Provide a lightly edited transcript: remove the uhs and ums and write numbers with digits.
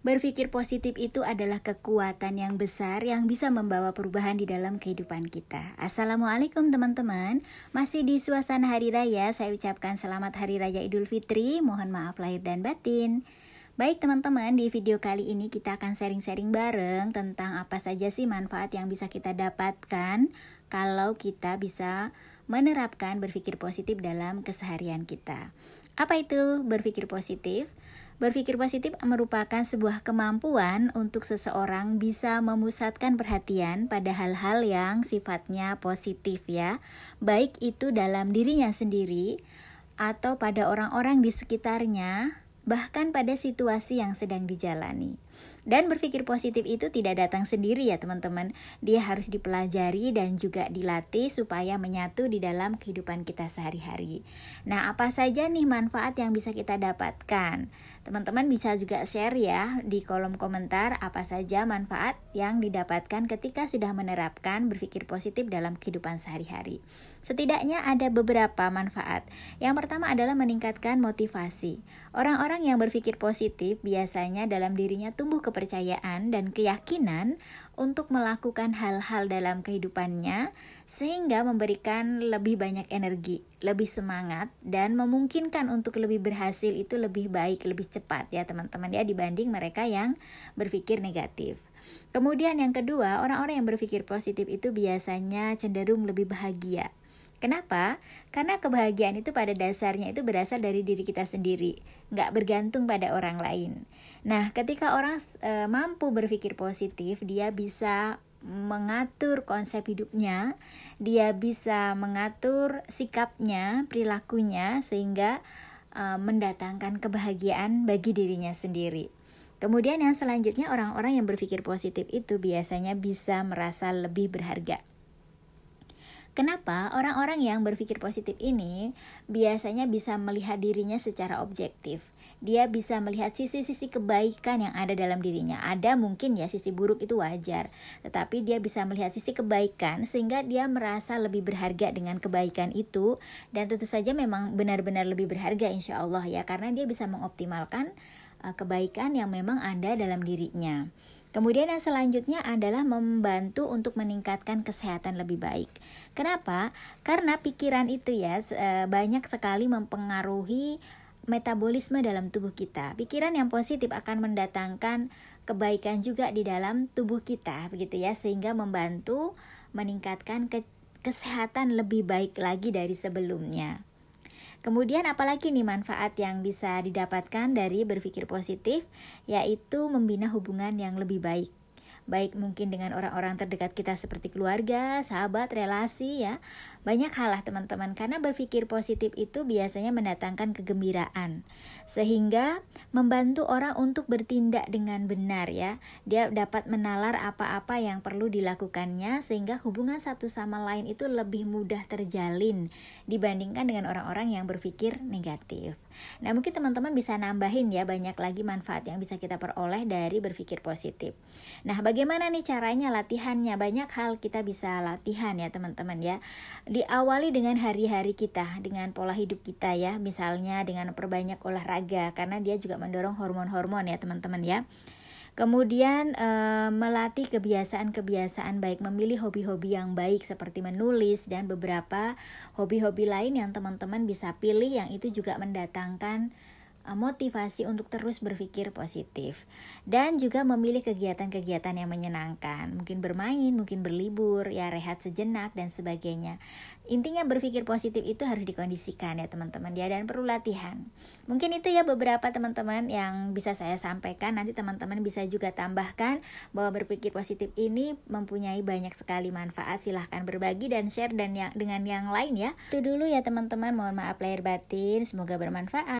Berpikir positif itu adalah kekuatan yang besar yang bisa membawa perubahan di dalam kehidupan kita. Assalamualaikum teman-teman. Masih di suasana hari raya, saya ucapkan selamat hari raya Idul Fitri. Mohon maaf lahir dan batin. Baik teman-teman, di video kali ini kita akan sharing-sharing bareng tentang apa saja sih manfaat yang bisa kita dapatkan kalau kita bisa menerapkan berpikir positif dalam keseharian kita. Apa itu berpikir positif? Berpikir positif merupakan sebuah kemampuan untuk seseorang bisa memusatkan perhatian pada hal-hal yang sifatnya positif ya. Baik itu dalam dirinya sendiri atau pada orang-orang di sekitarnya, bahkan pada situasi yang sedang dijalani. Dan berpikir positif itu tidak datang sendiri ya teman-teman. Dia harus dipelajari dan juga dilatih supaya menyatu di dalam kehidupan kita sehari-hari. Nah, apa saja nih manfaat yang bisa kita dapatkan? Teman-teman bisa juga share ya di kolom komentar apa saja manfaat yang didapatkan ketika sudah menerapkan berpikir positif dalam kehidupan sehari-hari. Setidaknya ada beberapa manfaat. Yang pertama adalah meningkatkan motivasi. Orang-orang yang berpikir positif biasanya dalam dirinya tumbuh kepercayaan dan keyakinan untuk melakukan hal-hal dalam kehidupannya sehingga memberikan lebih banyak energi, lebih semangat dan memungkinkan untuk lebih berhasil itu lebih baik, lebih cepat ya teman-teman ya dibanding mereka yang berpikir negatif. Kemudian yang kedua, orang-orang yang berpikir positif itu biasanya cenderung lebih bahagia. Kenapa? Karena kebahagiaan itu pada dasarnya itu berasal dari diri kita sendiri, nggak bergantung pada orang lain. Nah, ketika orang mampu berpikir positif, dia bisa mengatur konsep hidupnya, dia bisa mengatur sikapnya, perilakunya, sehingga mendatangkan kebahagiaan bagi dirinya sendiri. Kemudian yang selanjutnya, orang-orang yang berpikir positif itu biasanya bisa merasa lebih berharga. Kenapa? Orang-orang yang berpikir positif ini biasanya bisa melihat dirinya secara objektif. Dia bisa melihat sisi-sisi kebaikan yang ada dalam dirinya. Ada mungkin ya sisi buruk itu wajar, tetapi dia bisa melihat sisi kebaikan sehingga dia merasa lebih berharga dengan kebaikan itu. Dan tentu saja memang benar-benar lebih berharga insya Allah ya, karena dia bisa mengoptimalkan kebaikan yang memang ada dalam dirinya. Kemudian yang selanjutnya adalah membantu untuk meningkatkan kesehatan lebih baik. Kenapa? Karena pikiran itu ya banyak sekali mempengaruhi metabolisme dalam tubuh kita. Pikiran yang positif akan mendatangkan kebaikan juga di dalam tubuh kita, begitu ya, sehingga membantu meningkatkan kesehatan lebih baik lagi dari sebelumnya. Kemudian apalagi nih manfaat yang bisa didapatkan dari berpikir positif, yaitu membina hubungan yang lebih baik. Baik mungkin dengan orang-orang terdekat kita seperti keluarga, sahabat, relasi ya. Banyak hal lah teman-teman, karena berpikir positif itu biasanya mendatangkan kegembiraan. Sehingga membantu orang untuk bertindak dengan benar ya. Dia dapat menalar apa-apa yang perlu dilakukannya sehingga hubungan satu sama lain itu lebih mudah terjalin dibandingkan dengan orang-orang yang berpikir negatif. Nah, mungkin teman-teman bisa nambahin ya banyak lagi manfaat yang bisa kita peroleh dari berpikir positif. Nah, bagaimana nih caranya latihannya? Banyak hal kita bisa latihan ya teman-teman ya. Diawali dengan hari-hari kita, dengan pola hidup kita ya. Misalnya dengan perbanyak olahraga, karena dia juga mendorong hormon-hormon ya teman-teman ya. Kemudian melatih kebiasaan-kebiasaan baik, memilih hobi-hobi yang baik seperti menulis dan beberapa hobi-hobi lain yang teman-teman bisa pilih yang itu juga mendatangkan motivasi untuk terus berpikir positif. Dan juga memilih kegiatan-kegiatan yang menyenangkan, mungkin bermain, mungkin berlibur, ya rehat sejenak dan sebagainya. Intinya berpikir positif itu harus dikondisikan ya teman-teman ya, dan perlu latihan. Mungkin itu ya beberapa teman-teman yang bisa saya sampaikan. Nanti teman-teman bisa juga tambahkan bahwa berpikir positif ini mempunyai banyak sekali manfaat. Silahkan berbagi dan share dengan yang lain ya. Itu dulu ya teman-teman, mohon maaf lahir batin, semoga bermanfaat.